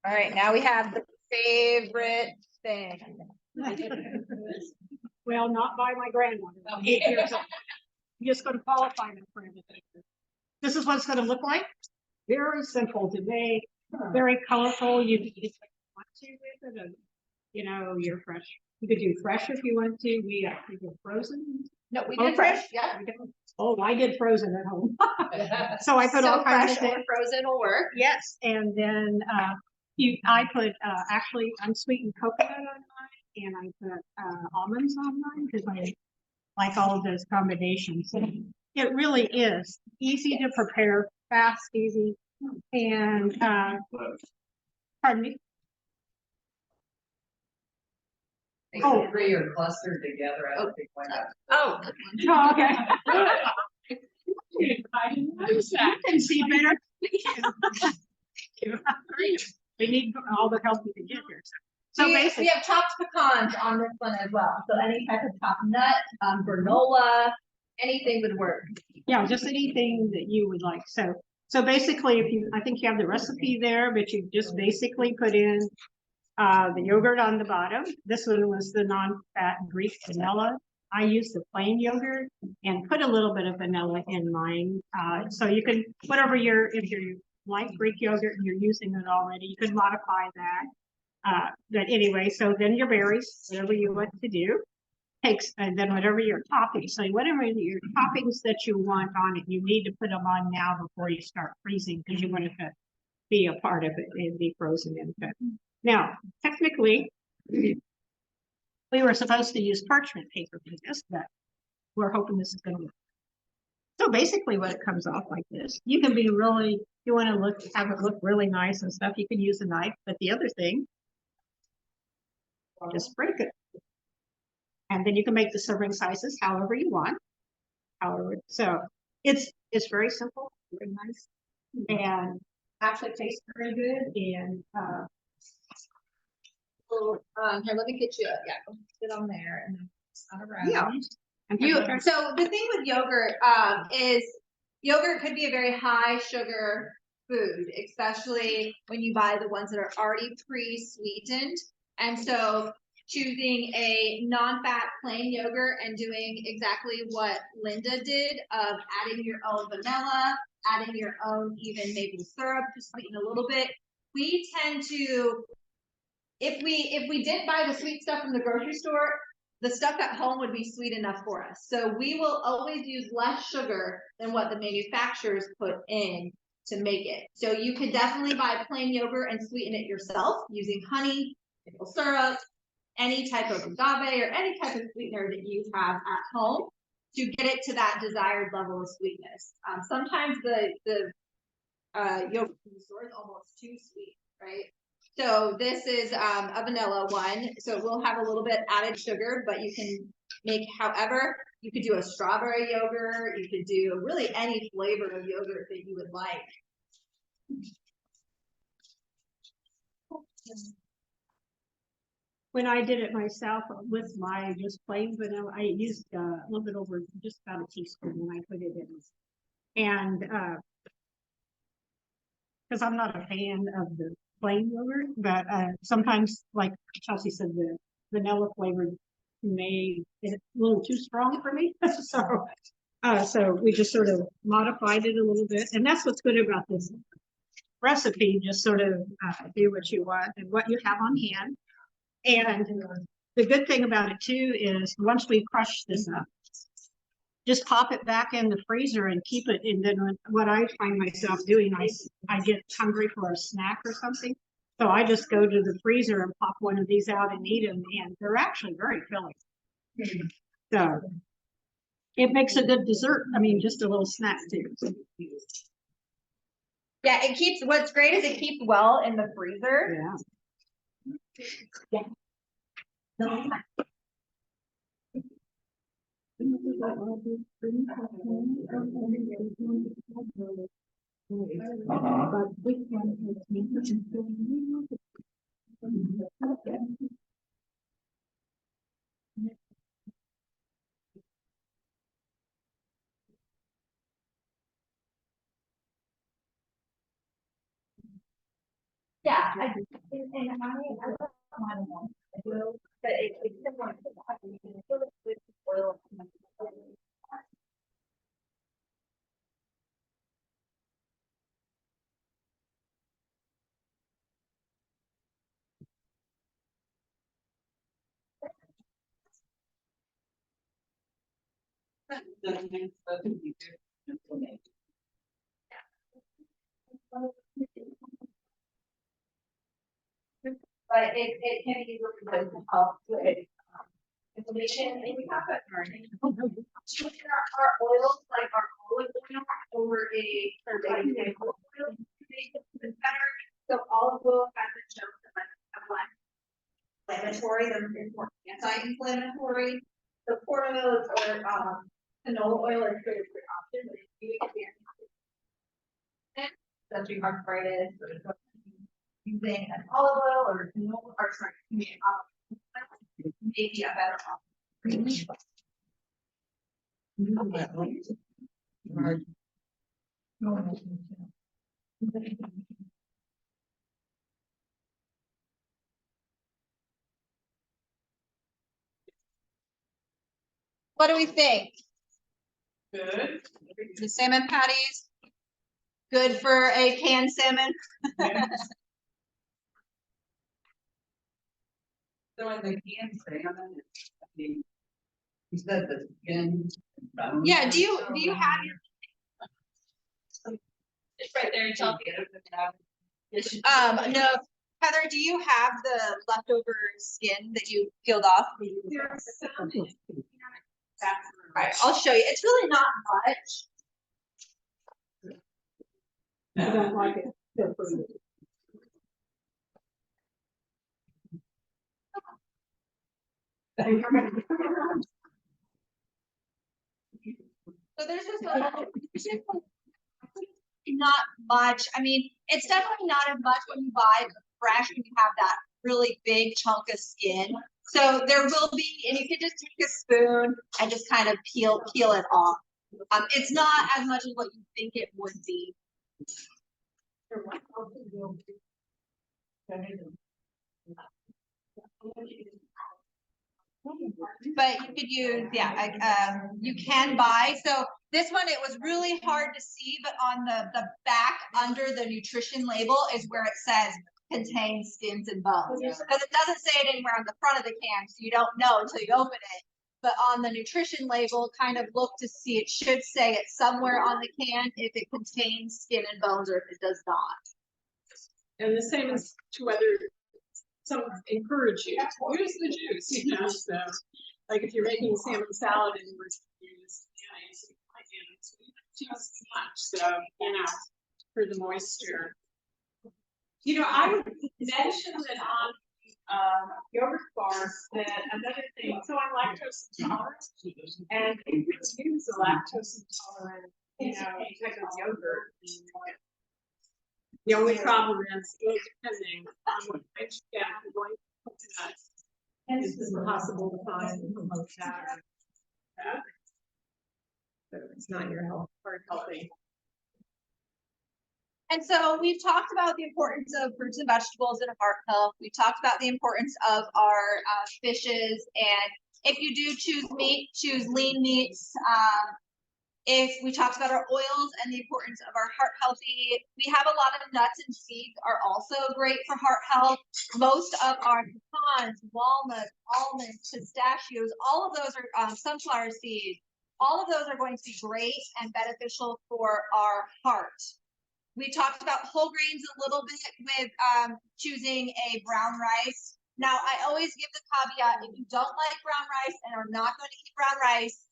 S2: All right, now we have the favorite thing.
S3: Well, not by my grandmother. 8 years old. I'm just going to qualify them for everything. This is what it's going to look like. Very simple to make, very colorful. You can eat what you want to with it, and you know, you're fresh. You could do fresh if you want to. We actually do frozen.
S2: No, we did fresh. Yeah.
S3: Oh, I did frozen at home. So I put all kinds of
S2: fresh
S3: things.
S2: or frozen will work.
S3: Yes, and then I put actually unsweetened coconut on mine, and I put almonds on mine because I like all of those combinations. It really is easy to prepare, fast, easy, and pardon me.
S7: Oh, 3 are clustered together. I don't think why not.
S2: Oh,
S3: Oh, okay. I didn't notice that. You can see better. We need all the help we can get here. So basically,
S2: we have chopped pecans on this one as well. So any type of chopped nut, granola, anything would work.
S3: yeah, just anything that you would like. So basically, I think you have the recipe there, but you just basically put in the yogurt on the bottom. This one was the non-fat Greek vanilla. I use the plain yogurt and put a little bit of vanilla in mine. So you can, if you like Greek yogurt and you're using it already, you could modify that. But anyway, so then your berries, whatever you want to do, and then whatever your toppings, so whatever your toppings that you want on it, you need to put them on now before you start freezing, because you want it to be a part of it and be frozen into it. Now, technically, we were supposed to use parchment paper for this, but we're hoping this is going to work. So basically what it comes off like this, you can be really, you want to have it look really nice and stuff, you can use a knife, but the other thing, just break it. And then you can make the serving sizes however you want. So it's very simple, very nice, and actually tastes very good. And
S2: here, let me get you, yeah, go sit on there and then sit around.
S3: yeah.
S2: So the thing with yogurt, is yogurt could be a very high sugar food, especially when you buy the ones that are already pre-sweetened. And so choosing a non-fat plain yogurt and doing exactly what Linda did of adding your own vanilla, adding your own even maple syrup to sweeten a little bit. We tend to, if we didn't buy the sweet stuff from the grocery store, the stuff at home would be sweet enough for us. So we will always use less sugar than what the manufacturers put in to make it. So you can definitely buy plain yogurt and sweeten it yourself using honey, maple syrup, any type of agave or any type of sweetener that you have at home to get it to that desired level of sweetness. Sometimes the yogurt from the store is almost too sweet, right? So this is a vanilla one, so it will have a little bit added sugar, but you can make however. You could do a strawberry yogurt, you could do really any flavor of yogurt that you would like.
S3: When I did it myself with my just plain vanilla, I used a little bit over just about a teaspoon when I put it in. And because I'm not a fan of the plain yogurt, but sometimes, like Chelsea said, the vanilla flavor may be a little too strong for me. So we just sort of modified it a little bit. And that's what's good about this recipe, just sort of do what you want and what you have on hand. And the good thing about it too is once we crush this up, just pop it back in the freezer and keep it. And then what I find myself doing, I get hungry for a snack or something. So I just go to the freezer and pop one of these out and eat them. And they're actually very filling. So it makes a good dessert. I mean, just a little snack too.
S2: Yeah, it keeps, what's great is it keeps well in the freezer.
S3: Yeah.
S2: Yeah, I don't want to, but it's similar to that. You can fill it with oil. But it can be really good to help with inflammation. And we have that our oils, like our olive oil over a vegetable oil, make it better. So olive oil has been shown to have inflammatory, they're more anti-inflammatory. The corn oil or canola oil is good for option, but if you experience especially arthritis or using an olive oil or canola, or sorry, maybe a better option. What do we think?
S4: Good.
S2: The salmon patties? Good for a canned salmon?
S7: So in the canned salmon, I mean, you said the skin.
S2: Yeah, do you have your,
S1: It's right there in Chelsea.
S2: no, Heather, do you have the leftover skin that you peeled off? Alright, I'll show you. It's really not much.
S3: I don't like it. Feel free.
S2: So there's just not much. I mean, it's definitely not as much when you buy fresh and you have that really big chunk of skin. So there will be, and you can just take a spoon and just kind of peel it off. It's not as much as what you think it would be. But you could use, yeah, you can buy. So this one, it was really hard to see, but on the back under the nutrition label is where it says contains skins and bones. Because it doesn't say it anywhere on the front of the can, so you don't know until you open it. But on the nutrition label, kind of look to see, it should say it somewhere on the can if it contains skin and bones or if it does not.
S4: And the same as to whether some encourage you, use the juice, you know, so like if you're making salmon salad and we're use mayonnaise, you might use too much, so, you know, for the moisture. You know, I would mention that on yogurt bars that another thing, so I'm lactose intolerant, and if you use a lactose intolerant, you know, type of yogurt, the only problem is, depending on what kind you get, you're going to coconut. It's impossible to find most that. So it's not your heart healthy.
S2: And so we've talked about the importance of fruits and vegetables in heart health. We've talked about the importance of our fishes. And if you do choose meat, choose lean meats. If we talked about our oils and the importance of our heart healthy, we have a lot of nuts and seeds are also great for heart health. Most of our pecans, walnuts, almonds, pistachios, all of those are sunflower seeds. All of those are going to be great and beneficial for our heart. We talked about whole grains a little bit with choosing a brown rice. Now, I always give the caveat, if you don't like brown rice and are not going to eat brown rice,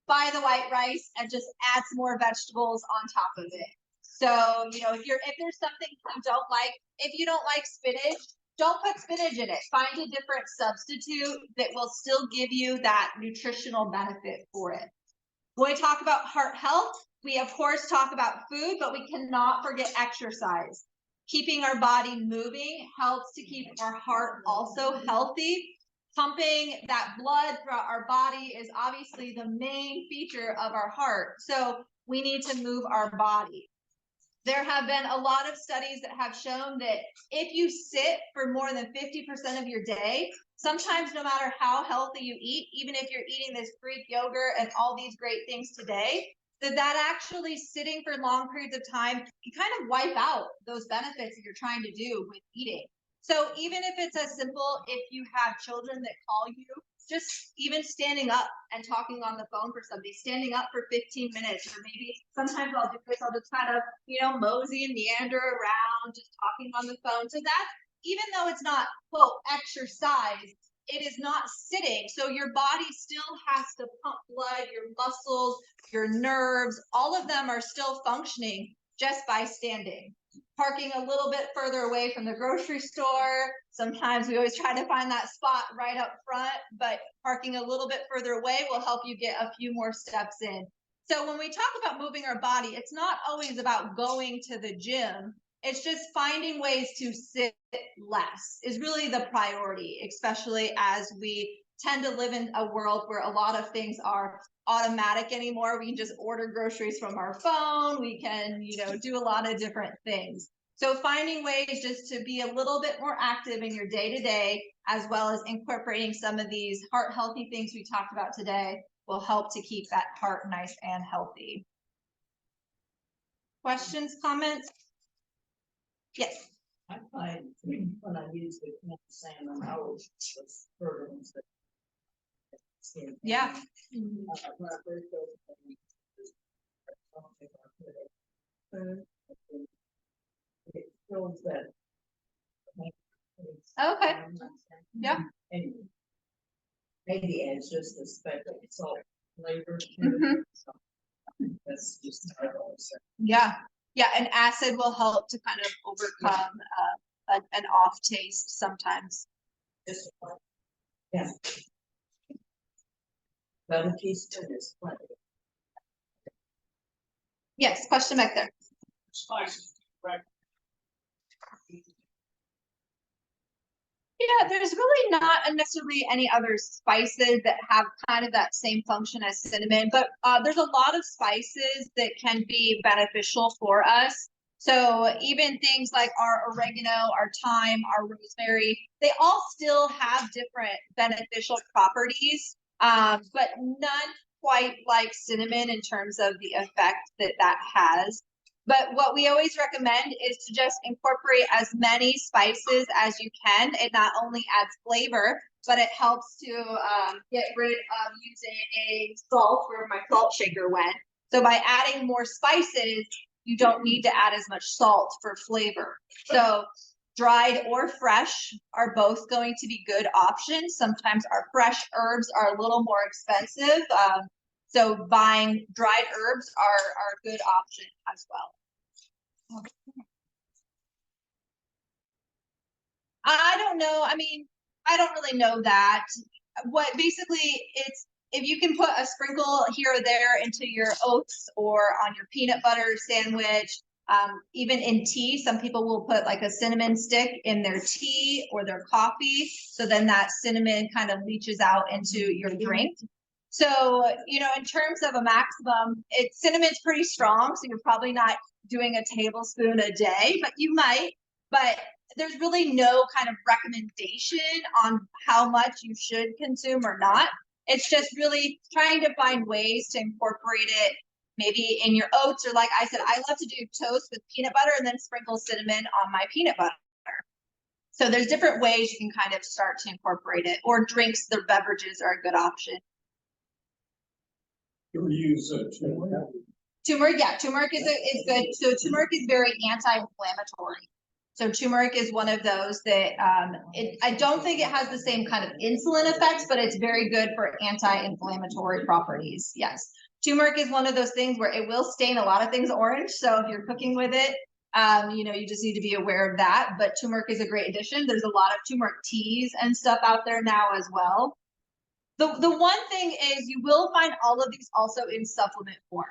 S2: buy the white rice and just add some more vegetables on top of it. So, you know, if there's something you don't like, if you don't like spinach, don't put spinach in it. Find a different substitute that will still give you that nutritional benefit for it. When we talk about heart health, we of course talk about food, but we cannot forget exercise. Keeping our body moving helps to keep our heart also healthy. Pumping that blood throughout our body is obviously the main feature of our heart. So we need to move our body. There have been a lot of studies that have shown that if you sit for more than 50% of your day, sometimes no matter how healthy you eat, even if you're eating this Greek yogurt and all these great things today, that actually sitting for long periods of time can kind of wipe out those benefits that you're trying to do with eating. So even if it's as simple, if you have children that call you, just even standing up and talking on the phone for somebody, standing up for 15 minutes, or maybe sometimes I'll do this, I'll just kind of, you know, mosey and meander around, just talking on the phone. So that, even though it's not, quote, exercise, it is not sitting. So your body still has to pump blood, your muscles, your nerves, all of them are still functioning just by standing. Parking a little bit further away from the grocery store. Sometimes we always try to find that spot right up front, but parking a little bit further away will help you get a few more steps in. So when we talk about moving our body, it's not always about going to the gym. It's just finding ways to sit less is really the priority, especially as we tend to live in a world where a lot of things are automatic anymore. We can just order groceries from our phone. We can, you know, do a lot of different things. So finding ways just to be a little bit more active in your day-to-day, as well as incorporating some of these heart healthy things we talked about today, will help to keep that heart nice and healthy. Questions, comments? Yes.
S7: I find when I use the salmon, I always was programs that.
S2: Yeah.
S7: When I first it shows that.
S2: Okay. Yeah.
S7: And maybe it's just a special salt flavor.
S2: Mhm.
S7: So that's just.
S2: Yeah. Yeah. And acid will help to kind of overcome an off taste sometimes.
S7: Just one. Yeah. But a teaspoon is plenty.
S2: Yes. Question back there.
S6: Spices, right?
S2: Yeah, there's really not necessarily any other spices that have kind of that same function as cinnamon, but there's a lot of spices that can be beneficial for us. So even things like our oregano, our thyme, our rosemary, they all still have different beneficial properties, but none quite like cinnamon in terms of the effect that that has. But what we always recommend is to just incorporate as many spices as you can. It not only adds flavor, but it helps to get rid of using salt where my salt shaker went. So by adding more spices, you don't need to add as much salt for flavor. So dried or fresh are both going to be good options. Sometimes our fresh herbs are a little more expensive. So buying dried herbs are a good option as well. I don't know. I mean, I don't really know that. What basically it's if you can put a sprinkle here or there into your oats or on your peanut butter sandwich, even in tea, some people will put like a cinnamon stick in their tea or their coffee. So then that cinnamon kind of leaches out into your drink. So, in terms of a maximum, cinnamon's pretty strong. So you're probably not doing a tablespoon a day, but you might. But there's really no kind of recommendation on how much you should consume or not. It's just really trying to find ways to incorporate it maybe in your oats, or like I said, I love to do toast with peanut butter and then sprinkle cinnamon on my peanut butter. So there's different ways you can kind of start to incorporate it, or drinks, the beverages are a good option.
S6: You use turmeric.
S2: Turmeric, yeah, turmeric is good. So turmeric is very anti-inflammatory. So turmeric is one of those that I don't think it has the same kind of insulin effects, but it's very good for anti-inflammatory properties. Yes, turmeric is one of those things where it will stain a lot of things orange. So if you're cooking with it, you just need to be aware of that. But turmeric is a great addition. There's a lot of turmeric teas and stuff out there now as well. The one thing is you will find all of these also in supplement form.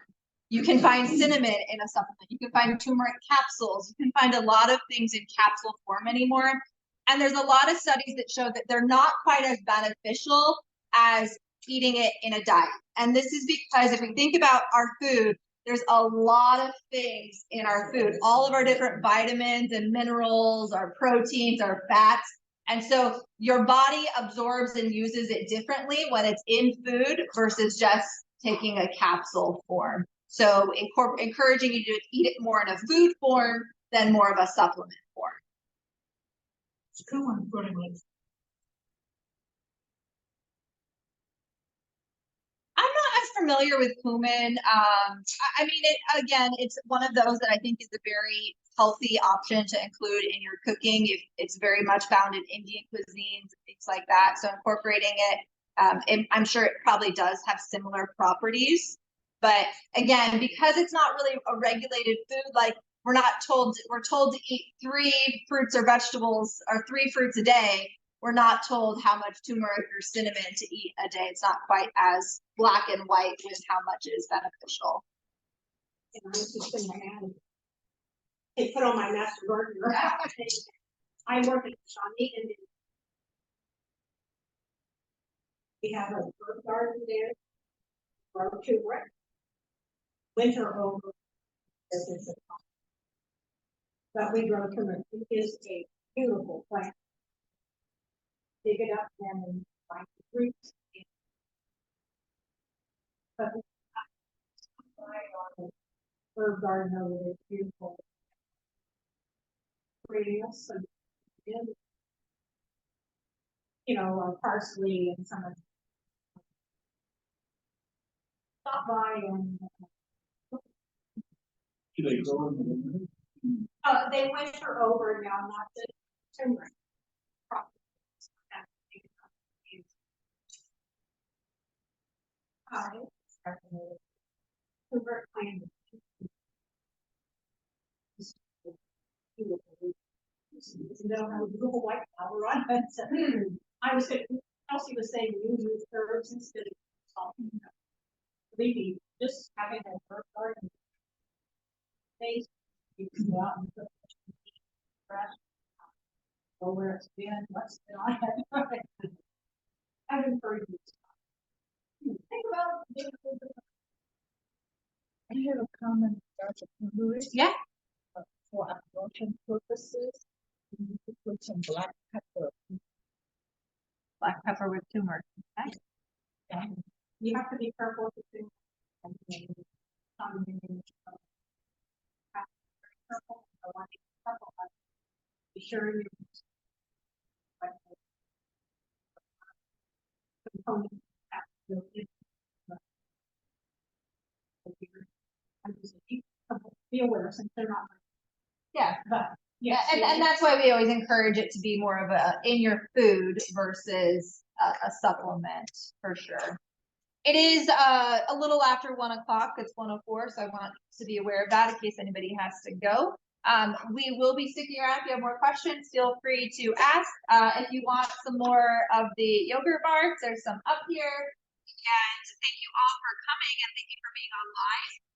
S2: You can find cinnamon in a supplement. You can find turmeric capsules. You can find a lot of things in capsule form anymore. And there's a lot of studies that show that they're not quite as beneficial as eating it in a diet. And this is because if we think about our food, there's a lot of things in our food, all of our different vitamins and minerals, our proteins, our fats. And so your body absorbs and uses it differently when it's in food versus just taking a capsule form. So encouraging you to eat it more in a food form than more of a supplement form.
S5: It's a good one, Brittany.
S2: I'm not as familiar with cumin. I mean, it's one of those that I think is a very healthy option to include in your cooking. It's very much found in Indian cuisines and things like that. So incorporating it, I'm sure it probably does have similar properties. But again, because it's not really a regulated food, like we're told to eat 3 fruits or vegetables or 3 fruits a day. We're not told how much turmeric or cinnamon to eat a day. It's not quite as black and white with how much is beneficial.
S3: And I was just gonna add, I put on my master gardener. I work at Shawnee and we have a herb garden there. Grow turmeric. Winter over. But we grow turmeric. It is a beautiful plant. Dig it up and then find the roots. But herb garden over there, beautiful. Radius and, you know, parsley and some of. Stop by and.
S6: Do they go in
S3: They winter over now, not the turmeric. Hi. Turmeric plant. You know, have a little white flower on it. So, I was thinking, Chelsea was saying you use herbs instead of salt. Maybe just having a herb garden. Space, you can go out and put fresh. Or where it's been, what's been on it. I've encouraged you. Think about
S5: I have a comment, Dr. Lewis.
S2: Yeah.
S5: For absorption purposes, you need to put some black pepper.
S2: Black pepper with turmeric. Okay.
S3: you have to be careful with things. Be sure you. Be aware since they're not.
S2: Yeah.
S3: But
S2: Yeah,
S3: yeah,
S2: and that's why we always encourage it to be more of a in your food versus a supplement for sure. It is a little after 1 o'clock. It's 1:04, so I want to be aware of that in case anybody has to go. We will be sticking around. If you have more questions, feel free to ask. If you want some more of the yogurt bars, there's some up here. And thank you all for coming and thank you for being online.